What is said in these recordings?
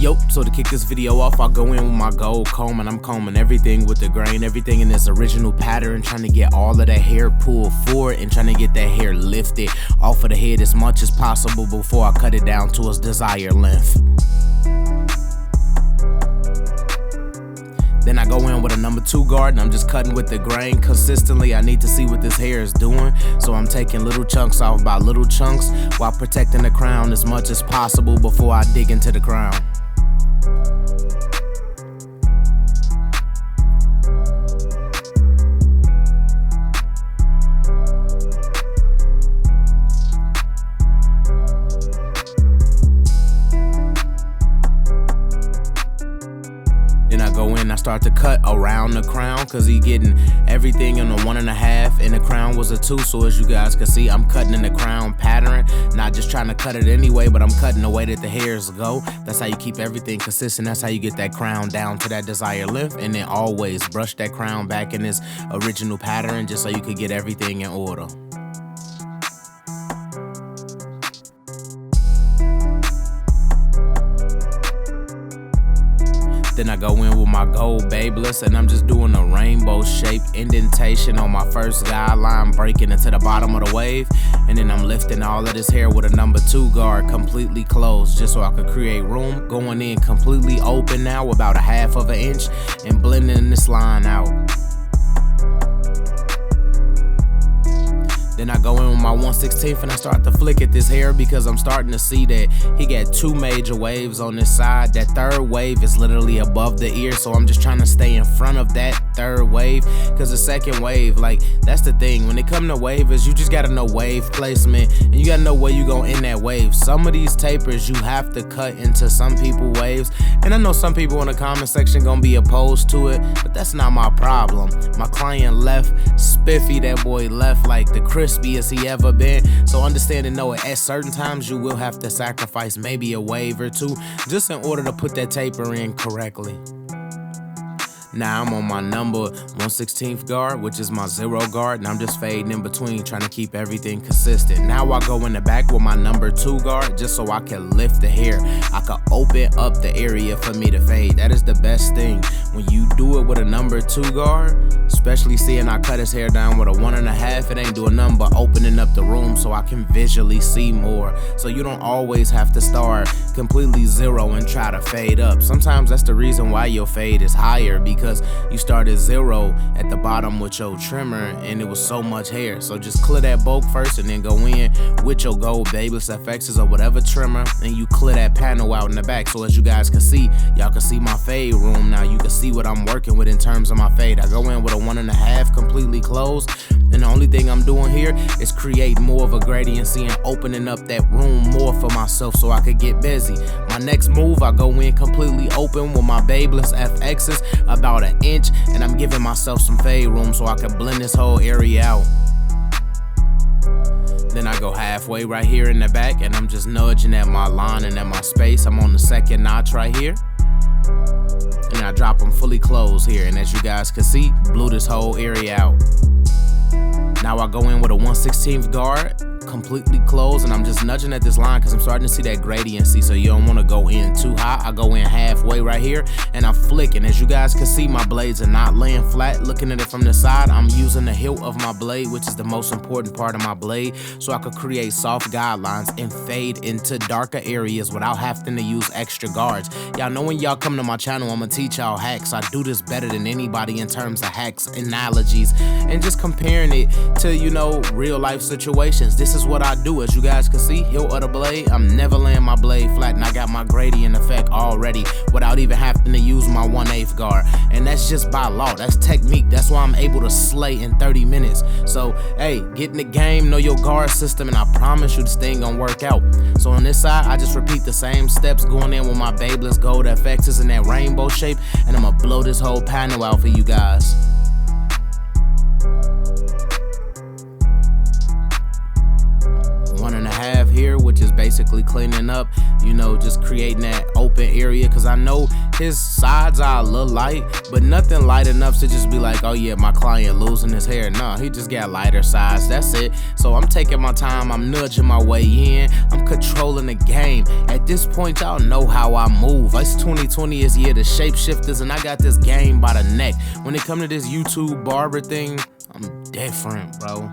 Yo, so to kick this video off, I'll go in with my gold comb and I'm combing everything with the grain, everything in this original pattern, trying to get all of that hair pulled forward and trying to get that hair lifted off of the head as much as possible before I cut it down to its desired length. Then I go in with a number 2 guard and I'm just cutting with the grain consistently. I need to see what this hair is doing, so I'm taking little chunks off by little chunks while protecting the crown as much as possible before I dig into the crown. Then I go in, I start to cut around the crown because he getting everything in a 1.5 and the crown was a 2. So as you guys can see, I'm cutting in the crown pattern, not just trying to cut it anyway, but I'm cutting the way that the hairs go. That's how you keep everything consistent. That's how you get that crown down to that desired length. And then always brush that crown back in its original pattern just so you could get everything in order. Then I go in with my gold babeless and I'm just doing a rainbow shape indentation on my first guideline, breaking into the bottom of the wave. And then I'm lifting all of this hair with a number 2 guard completely closed just so I could create room. Going in completely open now, about 1/2 inch, and blending this line out. Then I go in with my 1/16 and I start to flick at this hair because I'm starting to see that he got 2 major waves on this side. That 3rd wave is literally above the ear, so I'm just trying to stay in front of that 3rd wave because the 2nd wave, like, that's the thing. When it come to wavers, you just gotta know wave placement and you gotta know where you gonna end that wave. Some of these tapers you have to cut into some people waves, and I know some people in the comment section gonna be opposed to it, but that's not my problem. My client left spiffy, that boy left like the crispiest he ever been. So understand and know it, at certain times you will have to sacrifice maybe a wave or 2 just in order to put that taper in correctly. Now I'm on my number 1/16 guard, which is my 0 guard, and I'm just fading in between, trying to keep everything consistent. Now I go in the back with my number 2 guard just so I can lift the hair. I can open up the area for me to fade. That is the best thing. When you do it with a number 2 guard, especially seeing I cut his hair down with a 1.5, it ain't doing nothing but opening up the room so I can visually see more. So you don't always have to start completely 0 and try to fade up. Sometimes that's the reason why your fade is higher, because you started 0 at the bottom with your trimmer and it was so much hair. So just clear that bulk first and then go in with your gold babeless FXs or whatever trimmer and you clear that panel out in the back. So as you guys can see, y'all can see my fade room now. You can see what I'm working with in terms of my fade. I go in with a 1.5 completely closed, and the only thing I'm doing here is create more of a gradiency and opening up that room more for myself so I could get busy. My next move, I go in completely open with my babeless FXs about 1 inch, and I'm giving myself some fade room so I can blend this whole area out. Then I go halfway right here in the back and I'm just nudging at my line and at my space. I'm on the 2nd notch right here. And I drop them fully closed here, and as you guys can see, blew this whole area out. Now I go in with a 1/16 guard, completely closed, and I'm just nudging at this line because I'm starting to see that gradiency, so you don't want to go in too high. I go in halfway right here and I'm flicking. As you guys can see, my blades are not laying flat. Looking at it from the side, I'm using the hilt of my blade, which is the most important part of my blade, so I could create soft guidelines and fade into darker areas without having to use extra guards. Y'all know when y'all come to my channel, I'm gonna teach y'all hacks. I do this better than anybody in terms of hacks, analogies, and just comparing it to, you know, real life situations. This is what I do. As you guys can see, hilt of the blade, I'm never laying my blade flat, and I got my gradient effect already without even having to use my 1/8 guard. And that's just by law. That's technique. That's why I'm able to slay in 30 minutes. So, hey, get in the game, know your guard system, and I promise you this thing gonna work out. So on this side, I just repeat the same steps, going in with my babeless gold FXs in that rainbow shape, and I'm gonna blow this whole panel out for you guys. 1.5 here, which is just basically cleaning up, you know, just creating that open area, because I know his sides are a little light, but nothing light enough to just be like, oh yeah, my client losing his hair. No, he just got lighter sides, that's it. So I'm taking my time, I'm nudging my way in, I'm controlling the game. At this point, y'all know how I move. It's 2020 is year the shapeshifters, and I got this game by the neck. When it come to this YouTube barber thing, I'm different, bro.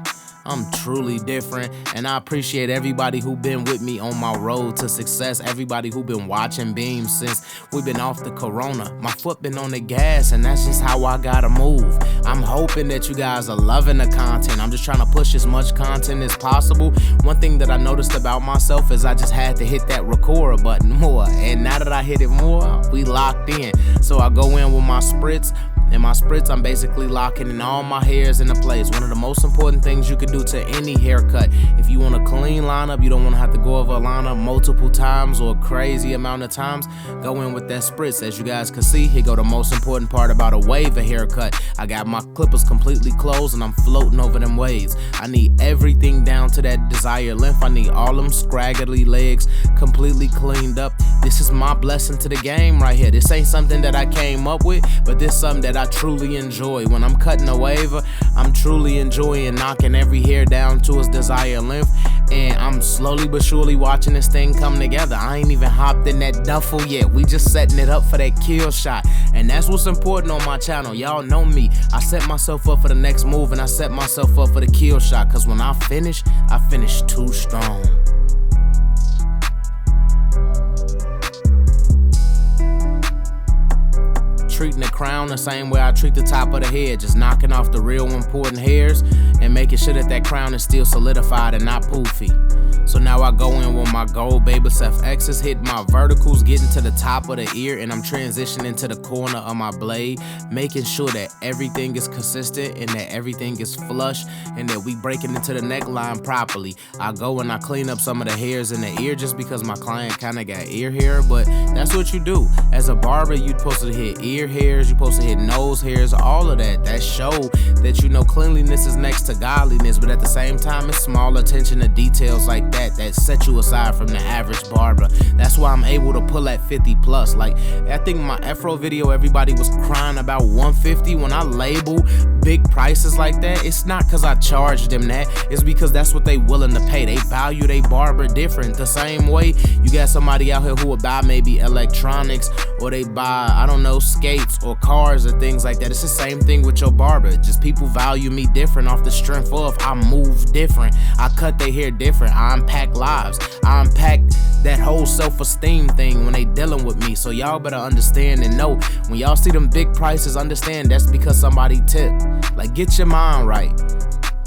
I'm truly different, and I appreciate everybody who been with me on my road to success, everybody who been watching Beam since we been off the corona. My foot been on the gas, and that's just how I gotta move. I'm hoping that you guys are loving the content. I'm just trying to push as much content as possible. One thing that I noticed about myself is I just had to hit that record button more, and now that I hit it more, we locked in. So I go in with my spritz. In my spritz, I'm basically locking in all my hairs into place. One of the most important things you could do to any haircut. If you want a clean lineup, you don't want to have to go over a lineup multiple times or a crazy amount of times, go in with that spritz. As you guys can see, here go the most important part about a wave of haircut. I got my clippers completely closed and I'm floating over them waves. I need everything down to that desired length. I need all them scraggly legs completely cleaned up. This is my blessing to the game right here. This ain't something that I came up with, but this is something that I truly enjoy. When I'm cutting a wave, I'm truly enjoying knocking every hair down to its desired length, and I'm slowly but surely watching this thing come together. I ain't even hopped in that duffel yet. We just setting it up for that kill shot, and that's what's important on my channel. Y'all know me. I set myself up for the next move, and I set myself up for the kill shot, because when I finish too strong. Treating the crown the same way I treat the top of the head, just knocking off the real important hairs and making sure that that crown is still solidified and not poofy. So now I go in with my gold Babelsef X's, hit my verticals, getting to the top of the ear, and I'm transitioning to the corner of my blade, making sure that everything is consistent and that everything is flush and that we breaking into the neckline properly. I go and I clean up some of the hairs in the ear just because my client kind of got ear hair, but that's what you do. As a barber, you're supposed to hit ear hairs, you're supposed to hit nose hairs, all of that. That show that, you know, cleanliness is next to godliness, but at the same time, it's small attention to details like that set you aside from the average barber. That's why I'm able to pull at 50 plus. Like, I think my Afro video, everybody was crying about 150. When I label big prices like that, it's not because I charge them that, it's because that's what they willing to pay. They value they barber different. The same way you got somebody out here who will buy maybe electronics, or they buy, I don't know, skates or cars or things like that. It's the same thing with your barber. Just people value me different off the strength of I move different, I cut their hair different, I unpack lives, I unpack that whole self-esteem thing when they dealing with me. So y'all better understand and know, when y'all see them big prices, understand that's because somebody tipped. Like, get your mind right.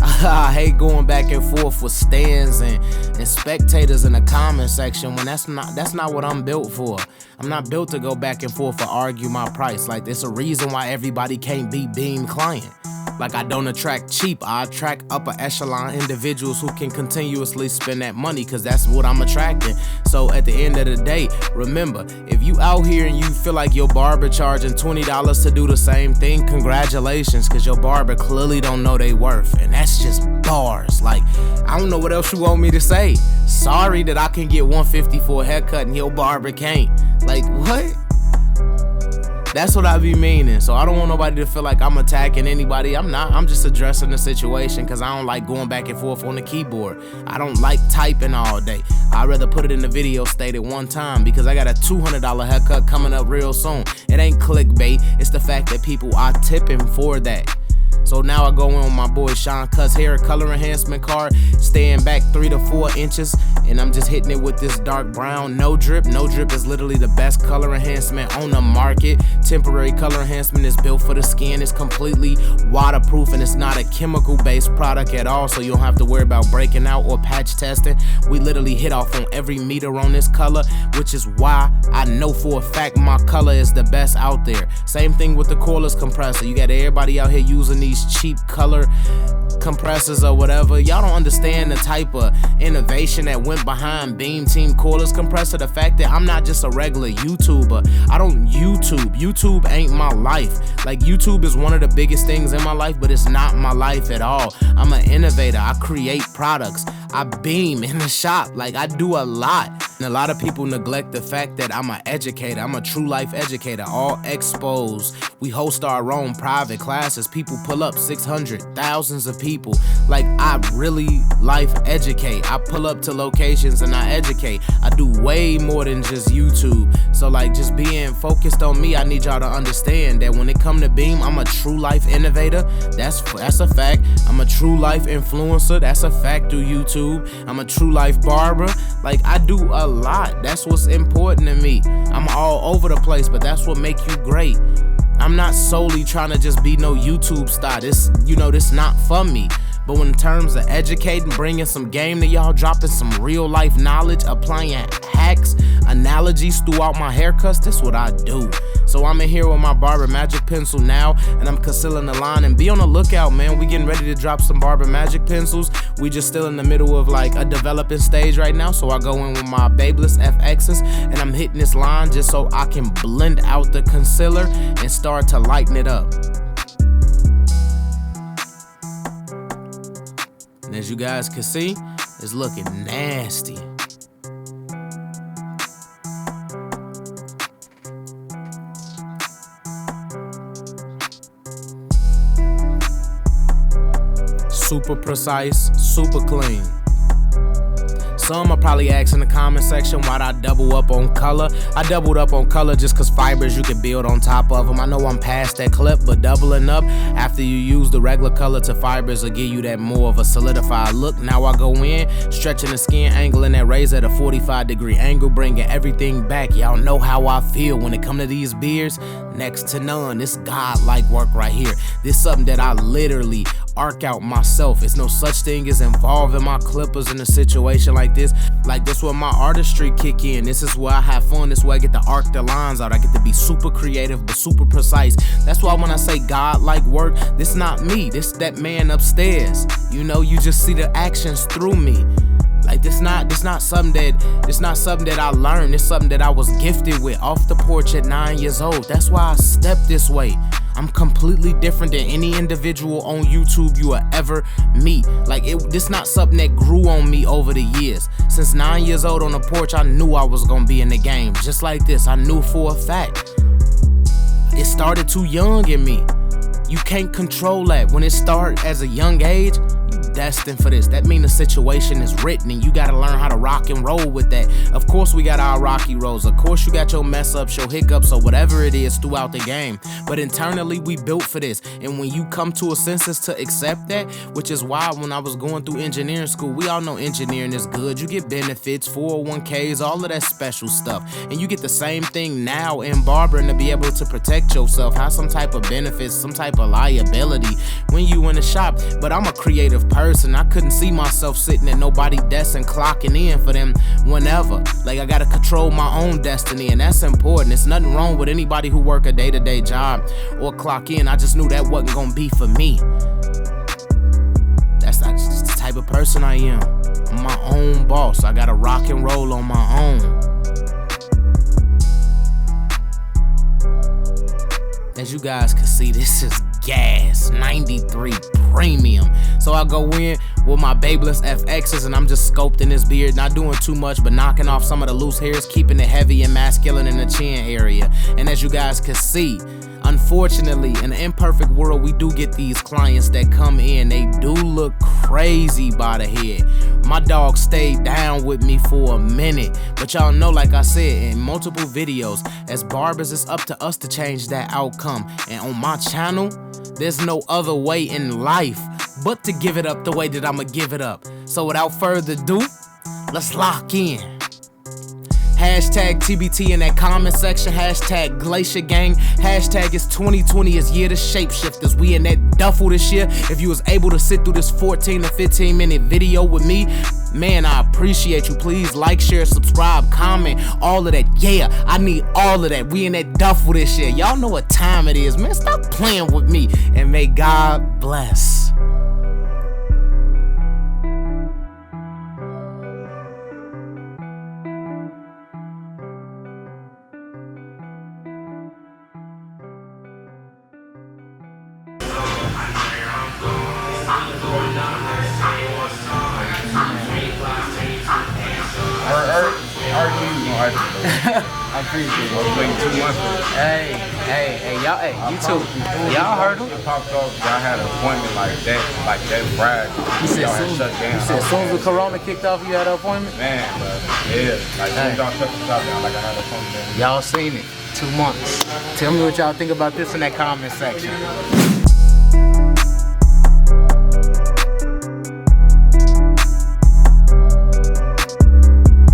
I hate going back and forth with stands and spectators in the comment section when that's not what I'm built for. I'm not built to go back and forth or argue my price. Like, there's a reason why everybody can't be Beam client. Like, I don't attract cheap, I attract upper echelon individuals who can continuously spend that money, because that's what I'm attracting. So at the end of the day, remember, if you out here and you feel like your barber charging $20 to do the same thing, congratulations, because your barber clearly don't know they worth, and that's just bars. Like, I don't know what else you want me to say. Sorry that I can get $150 for a haircut and your barber can't. Like, what? That's what I be meaning. So I don't want nobody to feel like I'm attacking anybody. I'm not. I'm just addressing the situation because I don't like going back and forth on the keyboard. I don't like typing all day. I'd rather put it in the video state at one time, because I got a $200 haircut coming up real soon. It ain't clickbait. It's the fact that people are tipping for that. So now I go in with my boy Sean Cutt's hair color enhancement card, staying back 3 to 4 inches, and I'm just hitting it with this dark brown no drip. No drip is literally the best color enhancement on the market. Temporary color enhancement is built for the skin. It's completely waterproof, and it's not a chemical based product at all, so you don't have to worry about breaking out or patch testing. We literally hit off on every meter on this color, which is why I know for a fact my color is the best out there. Same thing with the cordless compressor. You got everybody out here using these cheap color compressors or whatever. Y'all don't understand the type of innovation that went behind Beam Team cordless compressor. The fact that I'm not just a regular YouTuber. I don't YouTube. YouTube ain't my life. Like, YouTube is one of the biggest things in my life, but it's not my life at all. I'm an innovator. I create products. I beam in the shop. Like, I do a lot. And a lot of people neglect the fact that I'm an educator. I'm a true life educator. All exposed. We host our own private classes. People pull up 600, thousands of people. Like, I really life educate. I pull up to locations and I educate. I do way more than just YouTube. So like, just being focused on me, I need y'all to understand that when it come to beam, I'm a true life innovator. That's a fact. I'm a true life influencer. That's a fact through YouTube. I'm a true life barber. Like, I do a lot. That's what's important to me. I'm all over the place, but that's what make you great. I'm not solely trying to just be no YouTube star. This not for me. But when in terms of educating, bringing some game to y'all, dropping some real life knowledge, applying hacks, analogies throughout my haircuts, that's what I do. So I'm in here with my Barber Magic pencil now, and I'm concealing the line. And be on the lookout, man. We getting ready to drop some Barber Magic pencils. We just still in the middle of like a developing stage right now. So I go in with my Babeless FXs, and I'm hitting this line just so I can blend out the concealer and start to lighten it up. And as you guys can see, it's looking nasty. Super precise, super clean. Some are probably asking in the comment section why'd I double up on color. I doubled up on color just cause fibers you can build on top of them. I know I'm past that clip, but doubling up after you use the regular color to fibers will give you that more of a solidified look. Now I go in, stretching the skin, angling that razor at a 45-degree angle, bringing everything back. Y'all know how I feel when it come to these beards. Next to none. This godlike work right here. This is something that I literally arc out myself. It's no such thing as involving my clippers in a situation like this. Like, this where my artistry kick in. This is where I have fun. This is where I get to arc the lines out. I get to be super creative but super precise. That's why when I say godlike work, this not me. This that man upstairs. You know, you just see the actions through me. Like, this not something that I learned. It's something that I was gifted with off the porch at 9 years old. That's why I step this way. I'm completely different than any individual on YouTube you will ever meet. Like, this not something that grew on me over the years. Since 9 years old on the porch, I knew I was gonna be in the game. Just like this, I knew for a fact. It started too young in me. You can't control that. When it starts as a young age, you destined for this. That means the situation is written and you gotta learn how to rock and roll with that. Of course we got our rocky roads. Of course you got your mess ups, your hiccups, or whatever it is throughout the game. But internally we built for this. And when you come to a senses to accept that, which is why when I was going through engineering school, we all know engineering is good. You get benefits, 401ks, all of that special stuff. And you get the same thing now in barbering to be able to protect yourself, have some type of benefits, some type of liability when you in the shop. But I'm a creative person. I couldn't see myself sitting at nobody's desk and clocking in for them whenever. Like, I gotta control my own destiny, and that's important. It's nothing wrong with anybody who work a day-to-day job or clock in. I just knew that wasn't gonna be for me. That's not just the type of person I am. I'm my own boss. I gotta rock and roll on my own. As you guys can see, this is gas 93 premium. So I go in with my Babeless FXs and I'm just sculpting this beard, not doing too much but knocking off some of the loose hairs, keeping it heavy and masculine in the chin area. And as you guys can see, unfortunately, in an imperfect world, we do get these clients that come in. They do look crazy by the head. My dog stayed down with me for a minute. But y'all know, like I said in multiple videos, as barbers, it's up to us to change that outcome. And on my channel, there's no other way in life but to give it up the way that I'ma give it up. So without further ado, let's lock in. Hashtag TBT in that comment section. Hashtag Glacier Gang. Hashtag it's 2020 is year to shapeshifters. We in that duffel this year. If you was able to sit through this 14 to 15 minute video with me, man, I appreciate you. Please like, share, subscribe, comment, all of that. Yeah, I need all of that. We in that duffel this year. Y'all know what time it is, man. Stop playing with me. And may God bless. I appreciate it. I was waiting 2 months for it. Hey, y'all, you too. Y'all heard him. It popped off. Y'all had an appointment like that Friday. You said y'all had soon. shut down. You said as soon as the corona kicked off, you had an appointment. Man, but yeah, like soon as y'all shut the shop down, like I had an appointment. Y'all seen it. 2 months. Tell me what y'all think about this in that comment section.